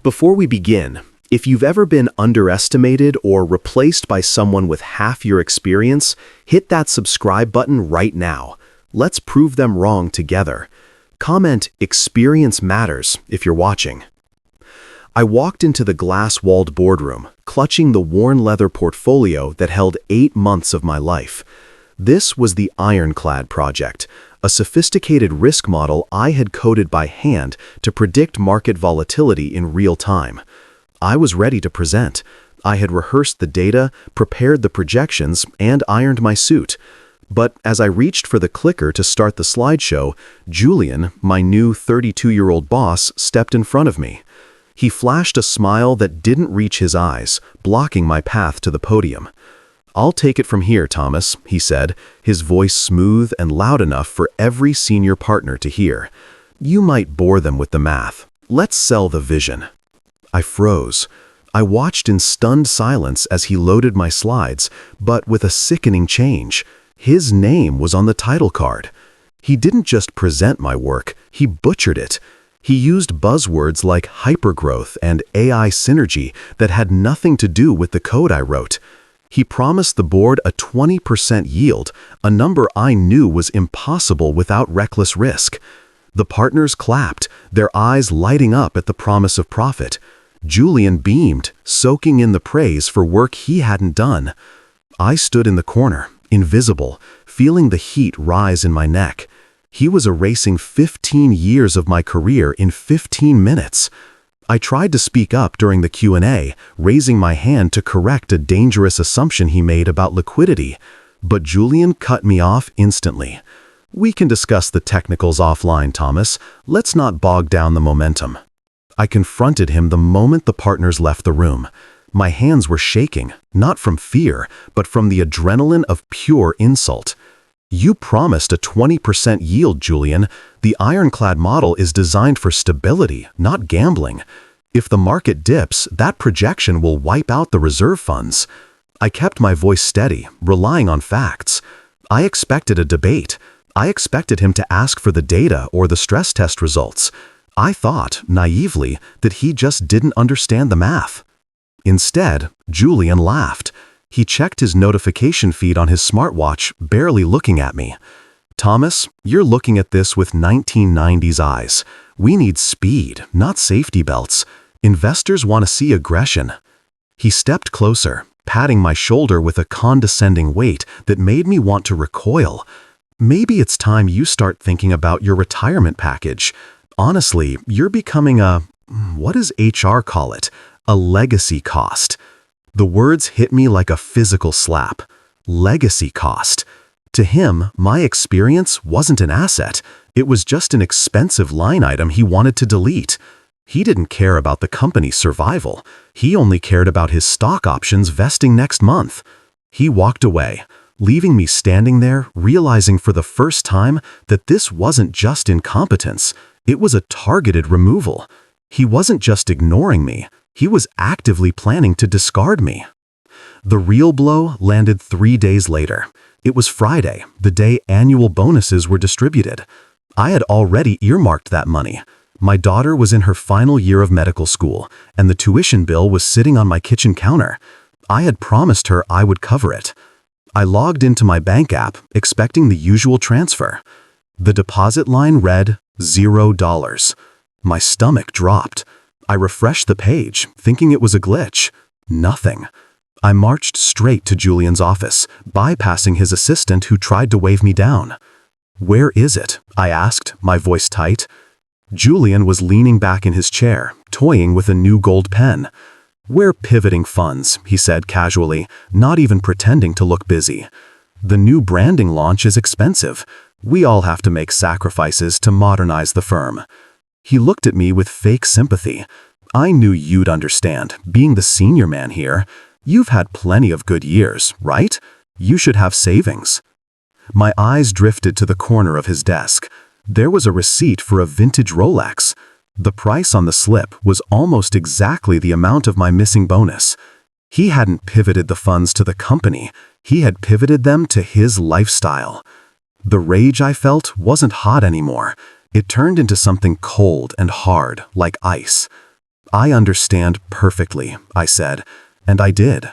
Before we begin, if you've ever been underestimated or replaced by someone with half your experience, hit that subscribe button right now. Let's prove them wrong together. Comment "Experience matters" if you're watching. I walked into the glass-walled boardroom, clutching the worn leather portfolio that held 8 months of my life. This was the Ironclad project, a sophisticated risk model I had coded by hand to predict market volatility in real time. I was ready to present. I had rehearsed the data, prepared the projections, and ironed my suit. But as I reached for the clicker to start the slideshow, Julian, my new 32-year-old boss, stepped in front of me. He flashed a smile that didn't reach his eyes, blocking my path to the podium. "I'll take it from here, Thomas," he said, his voice smooth and loud enough for every senior partner to hear. "You might bore them with the math. Let's sell the vision." I froze. I watched in stunned silence as he loaded my slides, but with a sickening change. His name was on the title card. He didn't just present my work, he butchered it. He used buzzwords like hypergrowth and AI synergy that had nothing to do with the code I wrote. He promised the board a 20% yield, a number I knew was impossible without reckless risk. The partners clapped, their eyes lighting up at the promise of profit. Julian beamed, soaking in the praise for work he hadn't done. I stood in the corner, invisible, feeling the heat rise in my neck. He was erasing 15 years of my career in 15 minutes. I tried to speak up during the Q&A, raising my hand to correct a dangerous assumption he made about liquidity, but Julian cut me off instantly. "We can discuss the technicals offline, Thomas. Let's not bog down the momentum." I confronted him the moment the partners left the room. My hands were shaking, not from fear, but from the adrenaline of pure insult. "You promised a 20% yield, Julian. The Ironclad model is designed for stability, not gambling. If the market dips, that projection will wipe out the reserve funds." I kept my voice steady, relying on facts. I expected a debate. I expected him to ask for the data or the stress test results. I thought, naively, that he just didn't understand the math. Instead, Julian laughed. He checked his notification feed on his smartwatch, barely looking at me. "Thomas, you're looking at this with 1990s eyes. We need speed, not safety belts. Investors want to see aggression." He stepped closer, patting my shoulder with a condescending weight that made me want to recoil. "Maybe it's time you start thinking about your retirement package. Honestly, you're becoming what does HR call it? A legacy cost." The words hit me like a physical slap. Legacy cost. To him, my experience wasn't an asset. It was just an expensive line item he wanted to delete. He didn't care about the company's survival. He only cared about his stock options vesting next month. He walked away, leaving me standing there, realizing for the first time that this wasn't just incompetence. It was a targeted removal. He wasn't just ignoring me. He was actively planning to discard me. The real blow landed 3 days later. It was Friday, the day annual bonuses were distributed. I had already earmarked that money. My daughter was in her final year of medical school, and the tuition bill was sitting on my kitchen counter. I had promised her I would cover it. I logged into my bank app, expecting the usual transfer. The deposit line read $0. My stomach dropped. I refreshed the page, thinking it was a glitch. Nothing. I marched straight to Julian's office, bypassing his assistant who tried to wave me down. "Where is it?" I asked, my voice tight. Julian was leaning back in his chair, toying with a new gold pen. "We're pivoting funds," he said casually, not even pretending to look busy. "The new branding launch is expensive. We all have to make sacrifices to modernize the firm." He looked at me with fake sympathy. "I knew you'd understand, being the senior man here. You've had plenty of good years, right? You should have savings." My eyes drifted to the corner of his desk. There was a receipt for a vintage Rolex. The price on the slip was almost exactly the amount of my missing bonus. He hadn't pivoted the funds to the company. He had pivoted them to his lifestyle. The rage I felt wasn't hot anymore. It turned into something cold and hard, like ice. I understand perfectly, I said, and I did.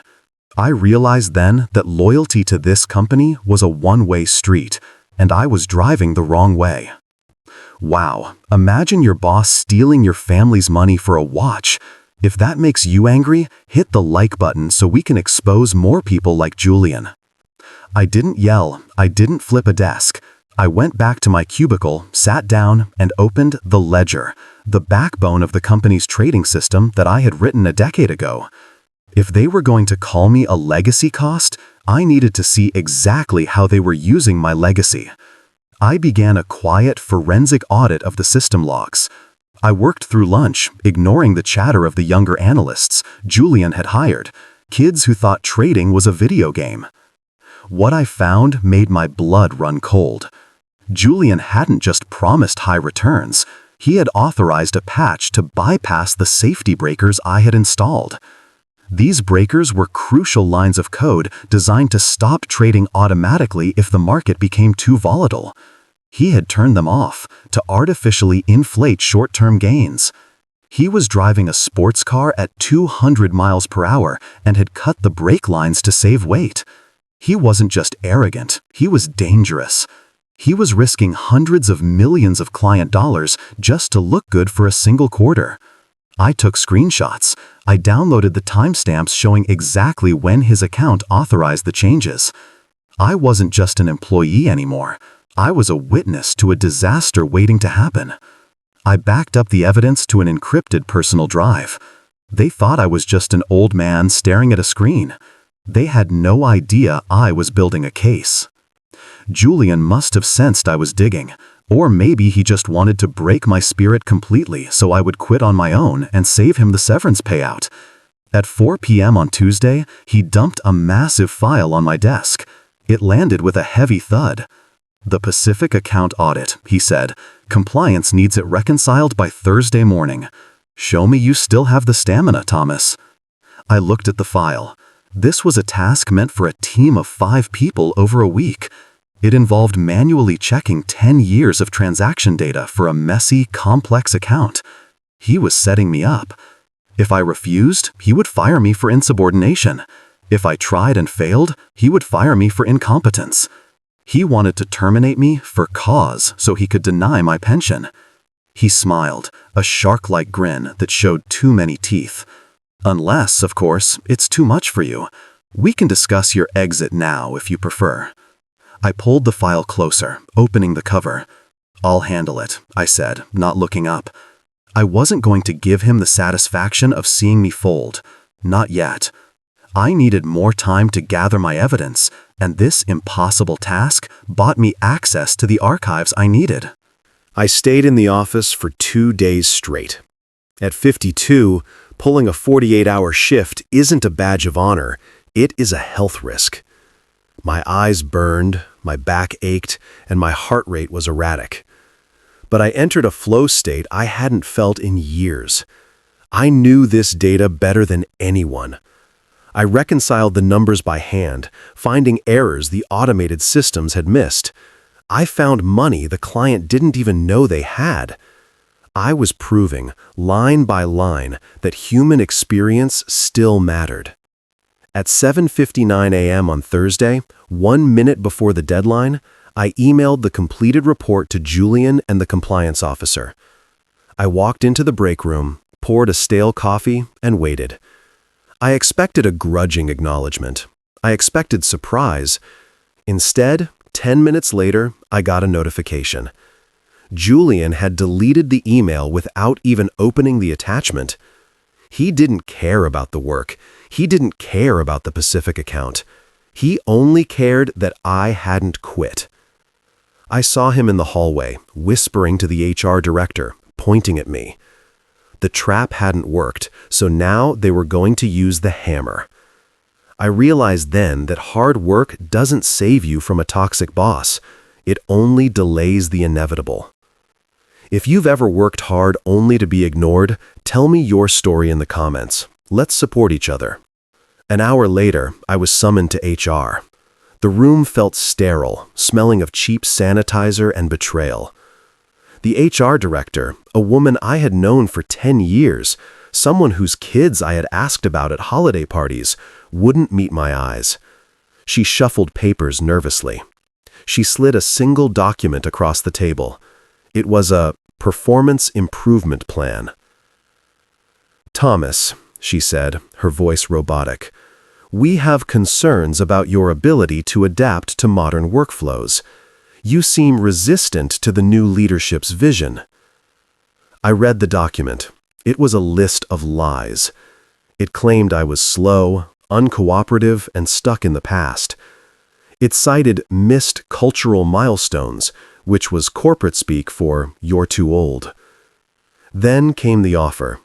I realized then that loyalty to this company was a one-way street, and I was driving the wrong way. Wow, imagine your boss stealing your family's money for a watch. If that makes you angry, hit the like button so we can expose more people like Julian. I didn't yell, I didn't flip a desk. I went back to my cubicle, sat down, and opened the ledger, the backbone of the company's trading system that I had written a decade ago. If they were going to call me a legacy cost, I needed to see exactly how they were using my legacy. I began a quiet, forensic audit of the system logs. I worked through lunch, ignoring the chatter of the younger analysts Julian had hired, kids who thought trading was a video game. What I found made my blood run cold. Julian hadn't just promised high returns, he had authorized a patch to bypass the safety breakers I had installed. These breakers were crucial lines of code designed to stop trading automatically if the market became too volatile. He had turned them off to artificially inflate short-term gains. He was driving a sports car at 200 miles per hour and had cut the brake lines to save weight. He wasn't just arrogant, he was dangerous. He was risking hundreds of millions of client dollars just to look good for a single quarter. I took screenshots. I downloaded the timestamps showing exactly when his account authorized the changes. I wasn't just an employee anymore. I was a witness to a disaster waiting to happen. I backed up the evidence to an encrypted personal drive. They thought I was just an old man staring at a screen. They had no idea I was building a case. Julian must have sensed I was digging, or maybe he just wanted to break my spirit completely so I would quit on my own and save him the severance payout. At 4 p.m. on Tuesday, he dumped a massive file on my desk. It landed with a heavy thud. "The Pacific account audit," he said. "Compliance needs it reconciled by Thursday morning. Show me you still have the stamina, Thomas." I looked at the file. This was a task meant for a team of 5 people over a week. It involved manually checking 10 years of transaction data for a messy, complex account. He was setting me up. If I refused, he would fire me for insubordination. If I tried and failed, he would fire me for incompetence. He wanted to terminate me for cause so he could deny my pension. He smiled, a shark-like grin that showed too many teeth. "Unless, of course, it's too much for you. We can discuss your exit now if you prefer." I pulled the file closer, opening the cover. "I'll handle it," I said, not looking up. I wasn't going to give him the satisfaction of seeing me fold. Not yet. I needed more time to gather my evidence, and this impossible task bought me access to the archives I needed. I stayed in the office for 2 days straight. At 52, pulling a 48-hour shift isn't a badge of honor, it is a health risk. My eyes burned, my back ached, and my heart rate was erratic. But I entered a flow state I hadn't felt in years. I knew this data better than anyone. I reconciled the numbers by hand, finding errors the automated systems had missed. I found money the client didn't even know they had. I was proving, line by line, that human experience still mattered. At 7:59 a.m. on Thursday, 1 minute before the deadline, I emailed the completed report to Julian and the compliance officer. I walked into the break room, poured a stale coffee, and waited. I expected a grudging acknowledgement. I expected surprise. Instead, 10 minutes later, I got a notification. Julian had deleted the email without even opening the attachment. He didn't care about the work. He didn't care about the Pacific account. He only cared that I hadn't quit. I saw him in the hallway, whispering to the HR director, pointing at me. The trap hadn't worked, so now they were going to use the hammer. I realized then that hard work doesn't save you from a toxic boss. It only delays the inevitable. If you've ever worked hard only to be ignored, tell me your story in the comments. Let's support each other. An hour later, I was summoned to HR. The room felt sterile, smelling of cheap sanitizer and betrayal. The HR director, a woman I had known for 10 years, Someone whose kids I had asked about at holiday parties wouldn't meet my eyes. She shuffled papers nervously. She slid a single document across the table. It was a performance improvement plan. "Thomas," she said, her voice robotic, "we have concerns about your ability to adapt to modern workflows. You seem resistant to the new leadership's vision." I read the document. It was a list of lies. It claimed I was slow, uncooperative, and stuck in the past. It cited missed cultural milestones, which was corporate speak for "you're too old." Then came the offer.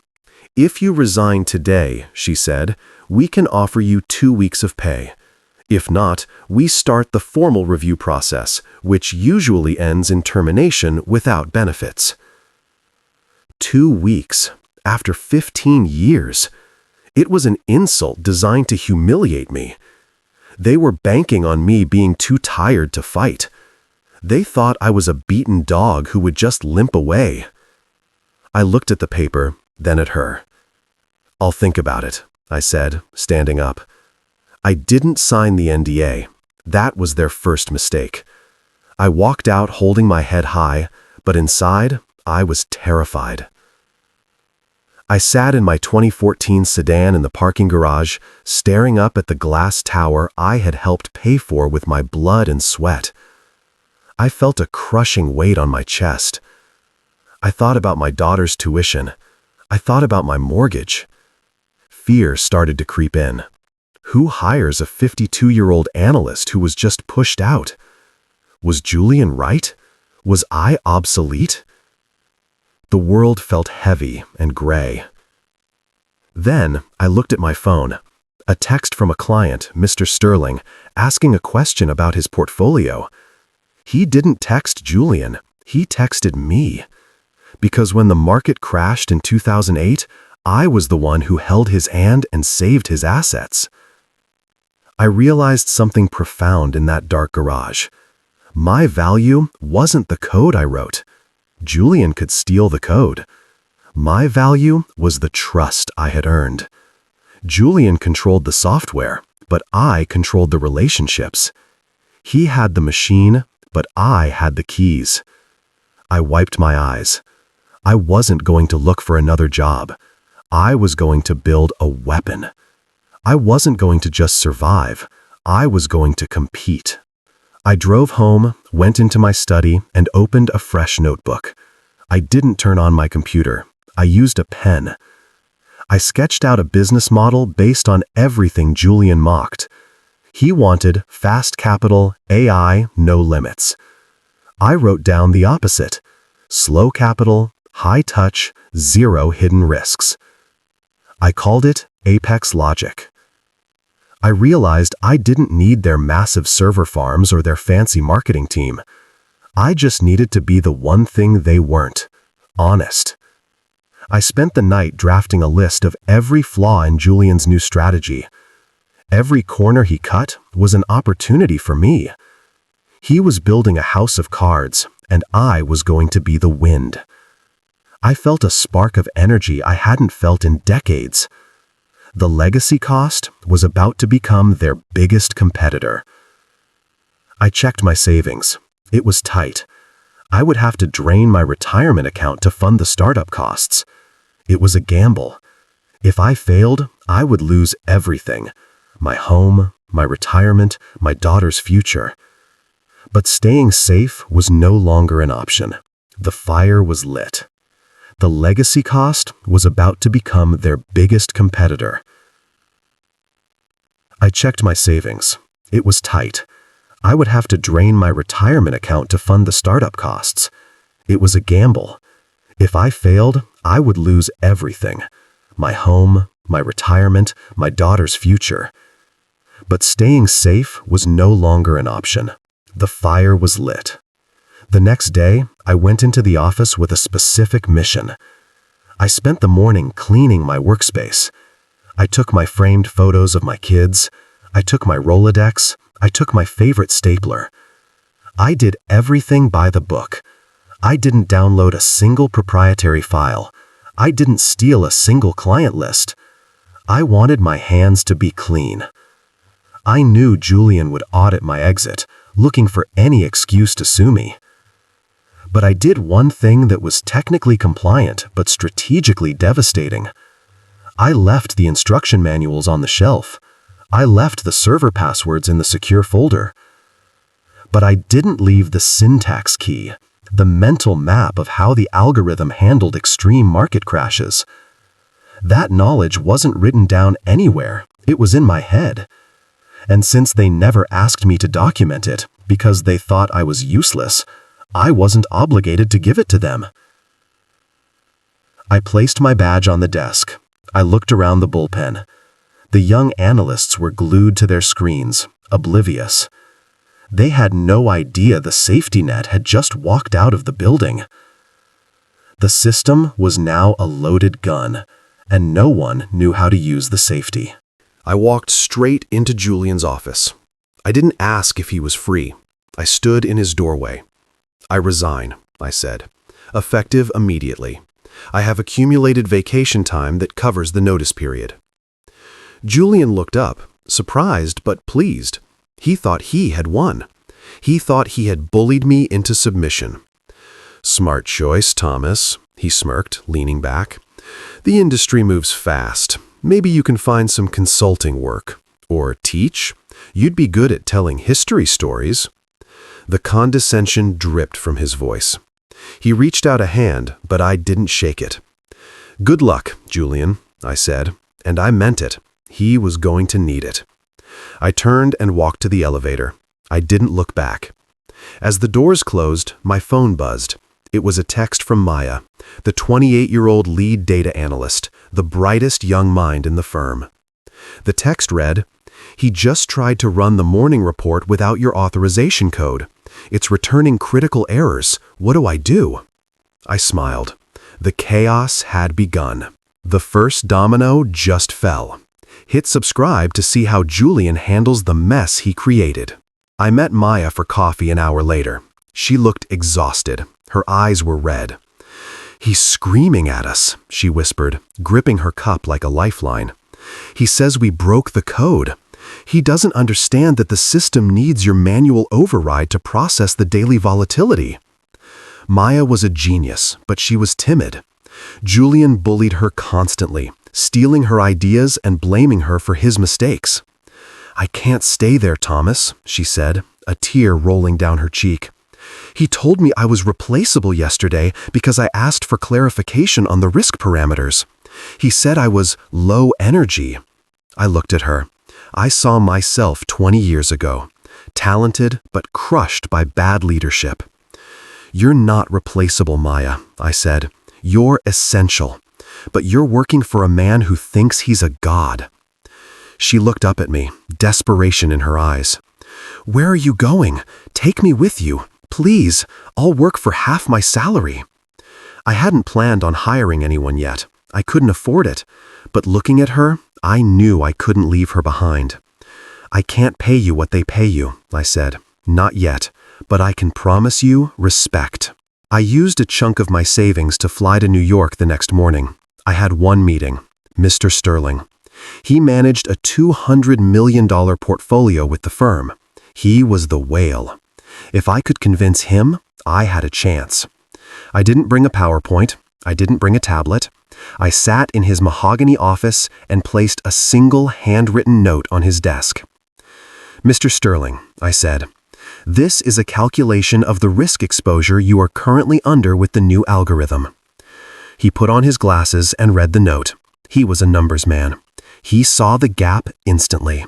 "If you resign today," she said, "we can offer you 2 weeks of pay. If not, we start the formal review process, which usually ends in termination without benefits." 2 weeks, after 15 years. It was an insult designed to humiliate me. They were banking on me being too tired to fight. They thought I was a beaten dog who would just limp away. I looked at the paper, then at her. "I'll think about it," I said, standing up. I didn't sign the NDA. That was their first mistake. I walked out holding my head high, but inside, I was terrified. I sat in my 2014 sedan in the parking garage, staring up at the glass tower I had helped pay for with my blood and sweat. I felt a crushing weight on my chest. I thought about my daughter's tuition. I thought about my mortgage. Fear started to creep in. Who hires a 52-year-old analyst who was just pushed out? Was Julian right? Was I obsolete? The world felt heavy and gray. Then I looked at my phone. A text from a client, Mr. Sterling, asking a question about his portfolio. He didn't text Julian, he texted me. Because when the market crashed in 2008, I was the one who held his hand and saved his assets. I realized something profound in that dark garage. My value wasn't the code I wrote. Julian could steal the code. My value was the trust I had earned. Julian controlled the software, but I controlled the relationships. He had the machine, but I had the keys. I wiped my eyes. I wasn't going to look for another job. I was going to build a weapon. I wasn't going to just survive. I was going to compete. I drove home, went into my study, and opened a fresh notebook. I didn't turn on my computer. I used a pen. I sketched out a business model based on everything Julian mocked. He wanted fast capital, AI, no limits. I wrote down the opposite: slow capital, high touch, zero hidden risks. I called it Apex Logic. I realized I didn't need their massive server farms or their fancy marketing team. I just needed to be the one thing they weren't: honest. I spent the night drafting a list of every flaw in Julian's new strategy. Every corner he cut was an opportunity for me. He was building a house of cards, and I was going to be the wind. I felt a spark of energy I hadn't felt in decades. The legacy cost was about to become their biggest competitor. I checked my savings. It was tight. I would have to drain my retirement account to fund the startup costs. It was a gamble. If I failed, I would lose everything: my home, my retirement, my daughter's future. But staying safe was no longer an option. The fire was lit. The legacy cost was about to become their biggest competitor. I checked my savings. It was tight. I would have to drain my retirement account to fund the startup costs. It was a gamble. If I failed, I would lose everything: my home, my retirement, my daughter's future. But staying safe was no longer an option. The fire was lit. The next day, I went into the office with a specific mission. I spent the morning cleaning my workspace. I took my framed photos of my kids. I took my Rolodex. I took my favorite stapler. I did everything by the book. I didn't download a single proprietary file. I didn't steal a single client list. I wanted my hands to be clean. I knew Julian would audit my exit, looking for any excuse to sue me. But I did one thing that was technically compliant but strategically devastating. I left the instruction manuals on the shelf. I left the server passwords in the secure folder. But I didn't leave the syntax key, the mental map of how the algorithm handled extreme market crashes. That knowledge wasn't written down anywhere. It was in my head. And since they never asked me to document it because they thought I was useless, I wasn't obligated to give it to them. I placed my badge on the desk. I looked around the bullpen. The young analysts were glued to their screens, oblivious. They had no idea the safety net had just walked out of the building. The system was now a loaded gun, and no one knew how to use the safety. I walked straight into Julian's office. I didn't ask if he was free. I stood in his doorway. "I resign," I said, "effective immediately. I have accumulated vacation time that covers the notice period." Julian looked up, surprised but pleased. He thought he had won. He thought he had bullied me into submission. "Smart choice, Thomas," he smirked, leaning back. "The industry moves fast. Maybe you can find some consulting work. Or teach. You'd be good at telling history stories." The condescension dripped from his voice. He reached out a hand, but I didn't shake it. "Good luck, Julian," I said, and I meant it. He was going to need it. I turned and walked to the elevator. I didn't look back. As the doors closed, my phone buzzed. It was a text from Maya, the 28-year-old lead data analyst, the brightest young mind in the firm. The text read, "He just tried to run the morning report without your authorization code. It's returning critical errors. What do I do?" I smiled. The chaos had begun. The first domino just fell. Hit subscribe to see how Julian handles the mess he created. I met Maya for coffee an hour later. She looked exhausted. Her eyes were red. "He's screaming at us," she whispered, gripping her cup like a lifeline. "He says we broke the code. He doesn't understand that the system needs your manual override to process the daily volatility." Maya was a genius, but she was timid. Julian bullied her constantly, stealing her ideas and blaming her for his mistakes. "I can't stay there, Thomas," she said, a tear rolling down her cheek. "He told me I was replaceable yesterday because I asked for clarification on the risk parameters. He said I was low energy." I looked at her. I saw myself 20 years ago, talented but crushed by bad leadership. "You're not replaceable, Maya," I said. "You're essential. But you're working for a man who thinks he's a god." She looked up at me, desperation in her eyes. "Where are you going? Take me with you. Please, I'll work for half my salary." I hadn't planned on hiring anyone yet. I couldn't afford it. But looking at her, I knew I couldn't leave her behind. "I can't pay you what they pay you," I said. "Not yet, but I can promise you respect." I used a chunk of my savings to fly to New York the next morning. I had one meeting, Mr. Sterling. He managed a $200 million portfolio with the firm. He was the whale. If I could convince him, I had a chance. I didn't bring a PowerPoint. I didn't bring a tablet. I sat in his mahogany office and placed a single handwritten note on his desk. "Mr. Sterling," I said, "this is a calculation of the risk exposure you are currently under with the new algorithm." He put on his glasses and read the note. He was a numbers man. He saw the gap instantly.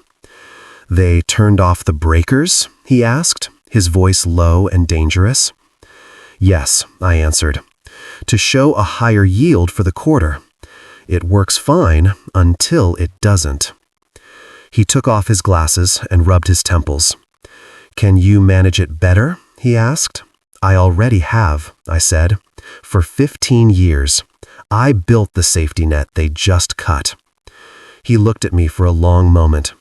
"They turned off the breakers?" he asked, his voice low and dangerous. "Yes," I answered, "to show a higher yield for the quarter. It works fine until it doesn't." He took off his glasses and rubbed his temples. "Can you manage it better?" he asked. "I already have," I said. "For 15 years. I built the safety net they just cut." He looked at me for a long moment.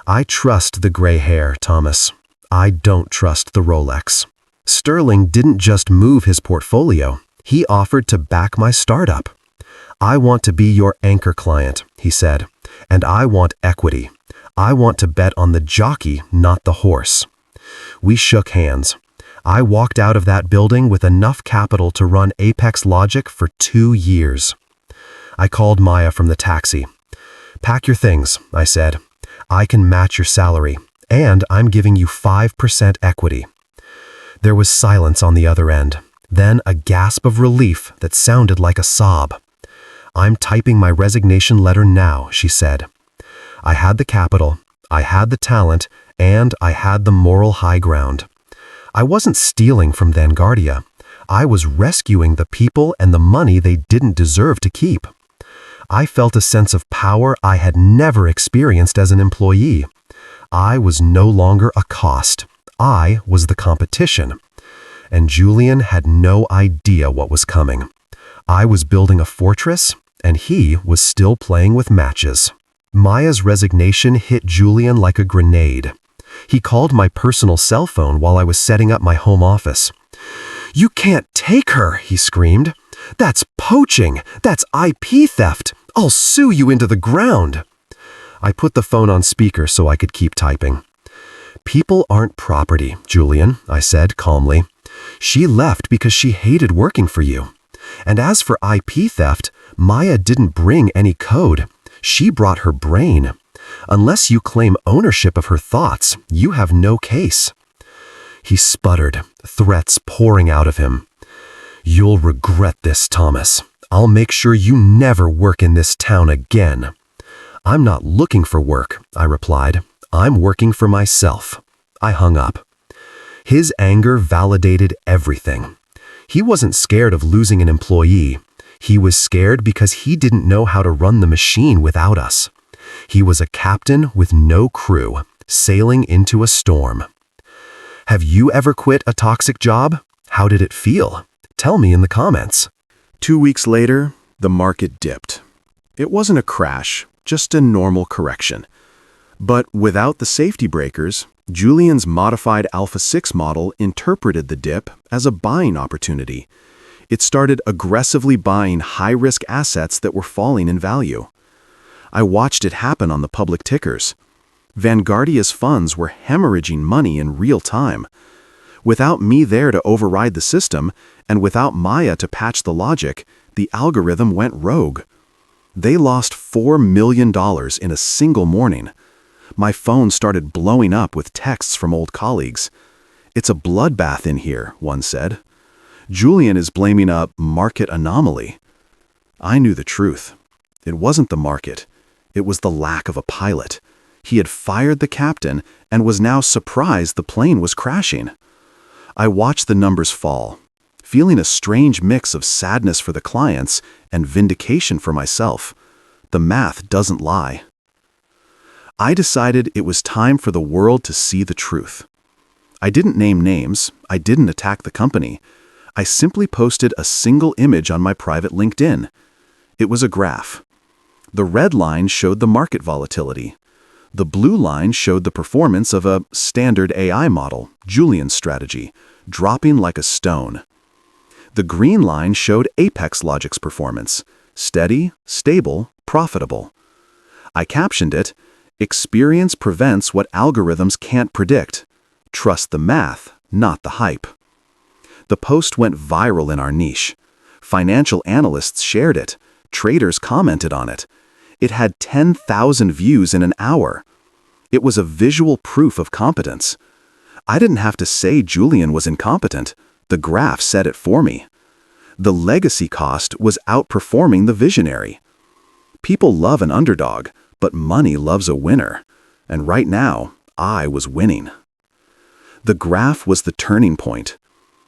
"I trust the gray hair, Thomas. I don't trust the Rolex." Sterling didn't just move his portfolio. He offered to back my startup. "I want to be your anchor client," he said, "and I want equity. I want to bet on the jockey, not the horse." We shook hands. I walked out of that building with enough capital to run Apex Logic for 2 years. I called Maya from the taxi. "Pack your things," I said. "I can match your salary, and I'm giving you 5% equity." There was silence on the other end, then a gasp of relief that sounded like a sob. "I'm typing my resignation letter now," she said. I had the capital, I had the talent, and I had the moral high ground. I wasn't stealing from Vanguardia. I was rescuing the people and the money they didn't deserve to keep. I felt a sense of power I had never experienced as an employee. I was no longer a cost. I was the competition. And Julian had no idea what was coming. I was building a fortress, and he was still playing with matches. Maya's resignation hit Julian like a grenade. He called my personal cell phone while I was setting up my home office. "You can't take her," he screamed. "That's poaching. That's IP theft. I'll sue you into the ground." I put the phone on speaker so I could keep typing. "People aren't property, Julian," I said calmly. "She left because she hated working for you. And as for IP theft, Maya didn't bring any code. She brought her brain. Unless you claim ownership of her thoughts, you have no case." He sputtered, threats pouring out of him. "You'll regret this, Thomas. I'll make sure you never work in this town again." "I'm not looking for work," I replied. "I'm working for myself." I hung up. His anger validated everything. He wasn't scared of losing an employee. He was scared because he didn't know how to run the machine without us. He was a captain with no crew, sailing into a storm. Have you ever quit a toxic job? How did it feel? Tell me in the comments. 2 weeks later, the market dipped. It wasn't a crash, just a normal correction. But without the safety breakers, Julian's modified Alpha 6 model interpreted the dip as a buying opportunity. It started aggressively buying high-risk assets that were falling in value. I watched it happen on the public tickers. Vanguardia's funds were hemorrhaging money in real time. Without me there to override the system, and without Maya to patch the logic, the algorithm went rogue. They lost $4 million in a single morning. My phone started blowing up with texts from old colleagues. "It's a bloodbath in here," one said. "Julian is blaming a market anomaly." I knew the truth. It wasn't the market. It was the lack of a pilot. He had fired the captain and was now surprised the plane was crashing. I watched the numbers fall, feeling a strange mix of sadness for the clients and vindication for myself. The math doesn't lie. I decided it was time for the world to see the truth. I didn't name names. I didn't attack the company. I simply posted a single image on my private LinkedIn. It was a graph. The red line showed the market volatility. The blue line showed the performance of a standard AI model, Julian's strategy, dropping like a stone. The green line showed Apex Logic's performance, steady, stable, profitable. I captioned it, "Experience prevents what algorithms can't predict. Trust the math, not the hype." The post went viral in our niche. Financial analysts shared it. Traders commented on it. It had 10,000 views in an hour. It was a visual proof of competence. I didn't have to say Julian was incompetent. The graph said it for me. The legacy cost was outperforming the visionary. People love an underdog, but money loves a winner. And right now, I was winning. The graph was the turning point.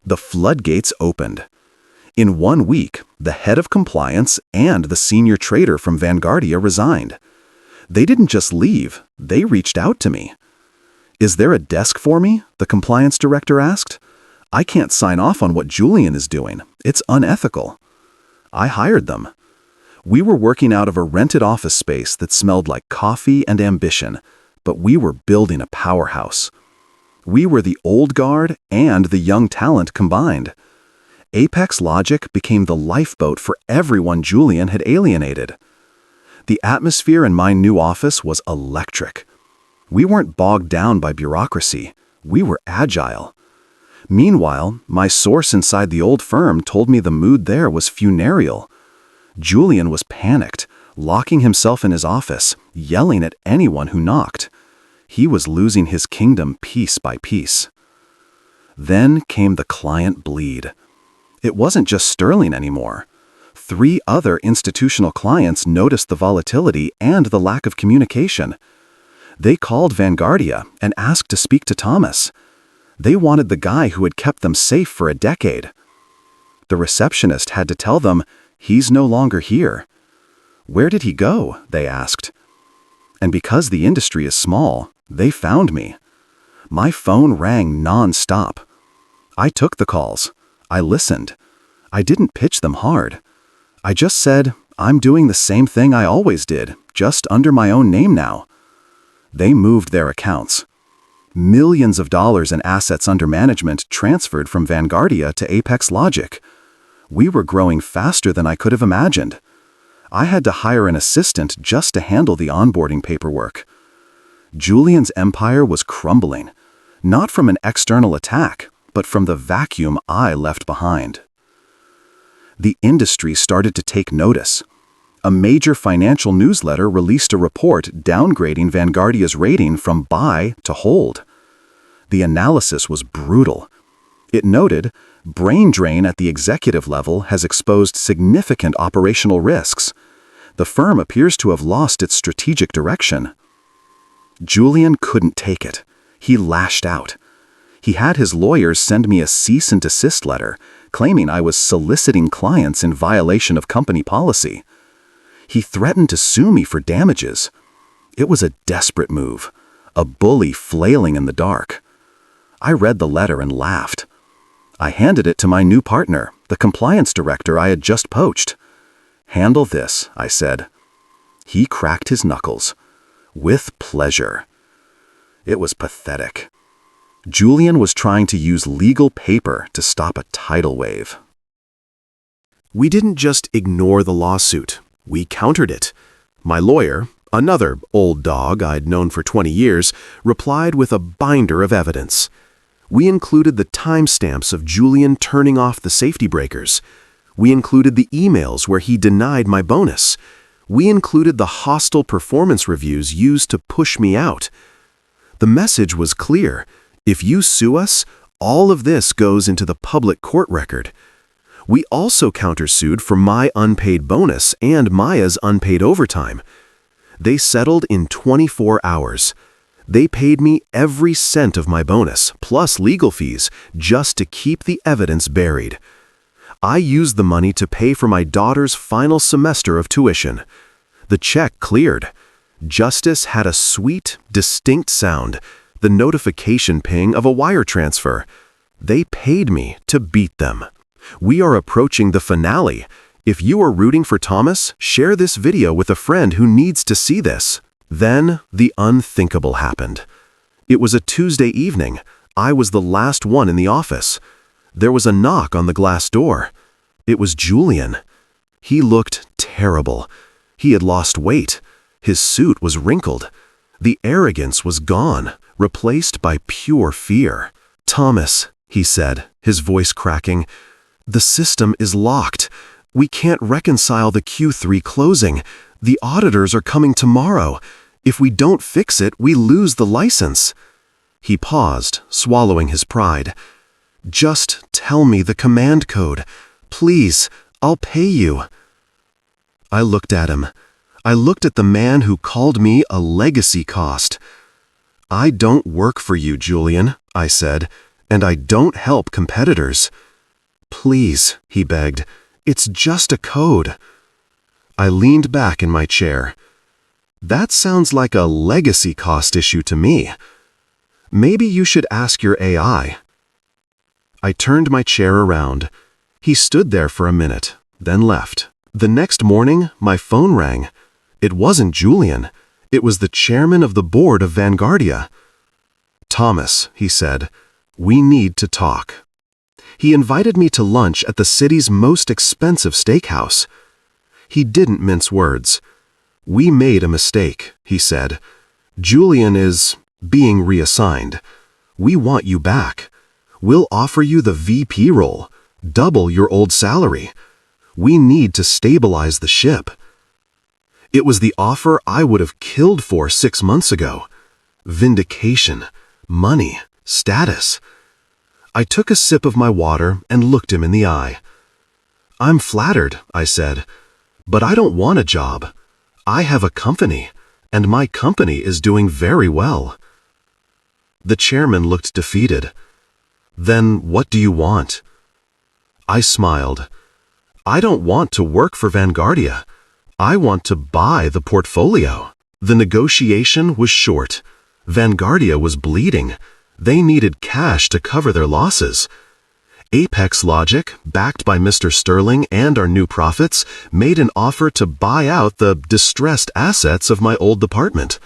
The floodgates opened. In 1 week, the head of compliance and the senior trader from Vanguardia resigned. They didn't just leave, they reached out to me. "Is there a desk for me?" the compliance director asked. "I can't sign off on what Julian is doing. It's unethical." I hired them. We were working out of a rented office space that smelled like coffee and ambition, but we were building a powerhouse. We were the old guard and the young talent combined. Apex Logic became the lifeboat for everyone Julian had alienated. The atmosphere in my new office was electric. We weren't bogged down by bureaucracy. We were agile. Meanwhile, my source inside the old firm told me the mood there was funereal. Julian was panicked, locking himself in his office, yelling at anyone who knocked. He was losing his kingdom piece by piece. Then came the client bleed. It wasn't just Sterling anymore. 3 other institutional clients noticed the volatility and the lack of communication. They called Vanguardia and asked to speak to Thomas. They wanted the guy who had kept them safe for a decade. The receptionist had to tell them, "He's no longer here." "Where did he go?" they asked. And because the industry is small, they found me. My phone rang non-stop. I took the calls. I listened. I didn't pitch them hard. I just said, "I'm doing the same thing I always did, just under my own name now." They moved their accounts. Millions of dollars in assets under management transferred from Vanguardia to Apex Logic. We were growing faster than I could have imagined. I had to hire an assistant just to handle the onboarding paperwork. Julian's empire was crumbling, not from an external attack, but from the vacuum I left behind. The industry started to take notice. A major financial newsletter released a report downgrading Vanguardia's rating from buy to hold. The analysis was brutal. It noted, brain drain at the executive level has exposed significant operational risks. The firm appears to have lost its strategic direction. Julian couldn't take it. He lashed out. He had his lawyers send me a cease and desist letter, claiming I was soliciting clients in violation of company policy. He threatened to sue me for damages. It was a desperate move, a bully flailing in the dark. I read the letter and laughed. I handed it to my new partner, the compliance director I had just poached. "Handle this," I said. He cracked his knuckles. With pleasure. It was pathetic. Julian was trying to use legal paper to stop a tidal wave. We didn't just ignore the lawsuit. We countered it. My lawyer, another old dog I'd known for 20 years, replied with a binder of evidence. We included the timestamps of Julian turning off the safety breakers. We included the emails where he denied my bonus. We included the hostile performance reviews used to push me out. The message was clear. If you sue us, all of this goes into the public court record. We also countersued for my unpaid bonus and Maya's unpaid overtime. They settled in 24 hours. They paid me every cent of my bonus, plus legal fees, just to keep the evidence buried. I used the money to pay for my daughter's final semester of tuition. The check cleared. Justice had a sweet, distinct sound, the notification ping of a wire transfer. They paid me to beat them. We are approaching the finale. If you are rooting for Thomas, share this video with a friend who needs to see this. Then, the unthinkable happened. It was a Tuesday evening. I was the last one in the office. There was a knock on the glass door. It was Julian. He looked terrible. He had lost weight. His suit was wrinkled. The arrogance was gone, replaced by pure fear. "Thomas," he said, his voice cracking, "the system is locked. We can't reconcile the Q3 closing. The auditors are coming tomorrow. If we don't fix it, we lose the license." He paused, swallowing his pride. "Just tell me the command code. Please, I'll pay you." I looked at him. I looked at the man who called me a legacy cost. "I don't work for you, Julian," I said, "and I don't help competitors." "Please," he begged, "it's just a code." I leaned back in my chair. "That sounds like a legacy cost issue to me. Maybe you should ask your AI." I turned my chair around. He stood there for a minute, then left. The next morning, my phone rang. It wasn't Julian. It was the chairman of the board of Vanguardia. "Thomas," he said, "we need to talk." He invited me to lunch at the city's most expensive steakhouse. He didn't mince words. "We made a mistake," he said. "Julian is being reassigned. We want you back. We'll offer you the VP role, double your old salary. We need to stabilize the ship." It was the offer I would have killed for 6 months ago. Vindication, money, status. I took a sip of my water and looked him in the eye. "I'm flattered," I said, "but I don't want a job. I have a company, and my company is doing very well." The chairman looked defeated. "Then what do you want?" I smiled. "I don't want to work for Vanguardia. I want to buy the portfolio." The negotiation was short. Vanguardia was bleeding. They needed cash to cover their losses. Apex Logic, backed by Mr. Sterling and our new profits, made an offer to buy out the distressed assets of my old department.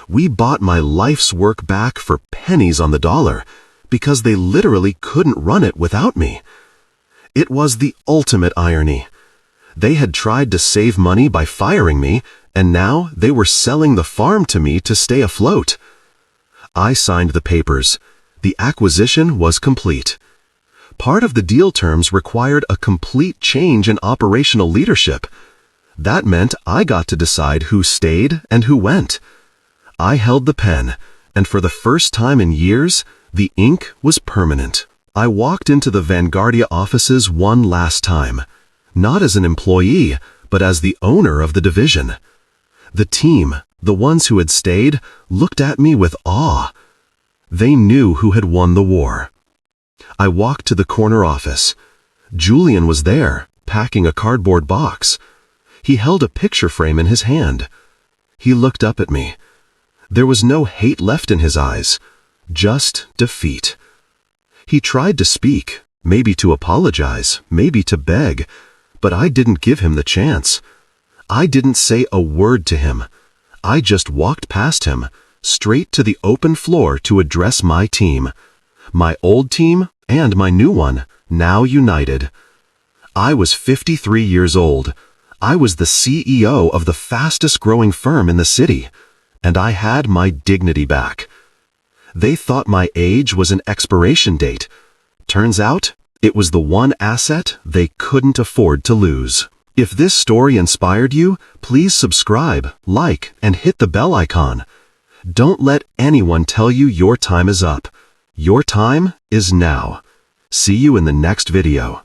We bought my life's work back for pennies on the dollar, because they literally couldn't run it without me. It was the ultimate irony. They had tried to save money by firing me, and now they were selling the farm to me to stay afloat. I signed the papers. The acquisition was complete. Part of the deal terms required a complete change in operational leadership. That meant I got to decide who stayed and who went. I held the pen, and for the first time in years, the ink was permanent. I walked into the Vanguardia offices one last time, not as an employee, but as the owner of the division. The team, the ones who had stayed, looked at me with awe. They knew who had won the war. I walked to the corner office. Julian was there, packing a cardboard box. He held a picture frame in his hand. He looked up at me. There was no hate left in his eyes, just defeat. He tried to speak, maybe to apologize, maybe to beg, but I didn't give him the chance. I didn't say a word to him. I just walked past him, straight to the open floor to address my team. My old team and my new one, now united. I was 53 years old. I was the CEO of the fastest growing firm in the city, and I had my dignity back. They thought my age was an expiration date. Turns out, it was the one asset they couldn't afford to lose. If this story inspired you, please subscribe, like, and hit the bell icon. Don't let anyone tell you your time is up. Your time is now. See you in the next video.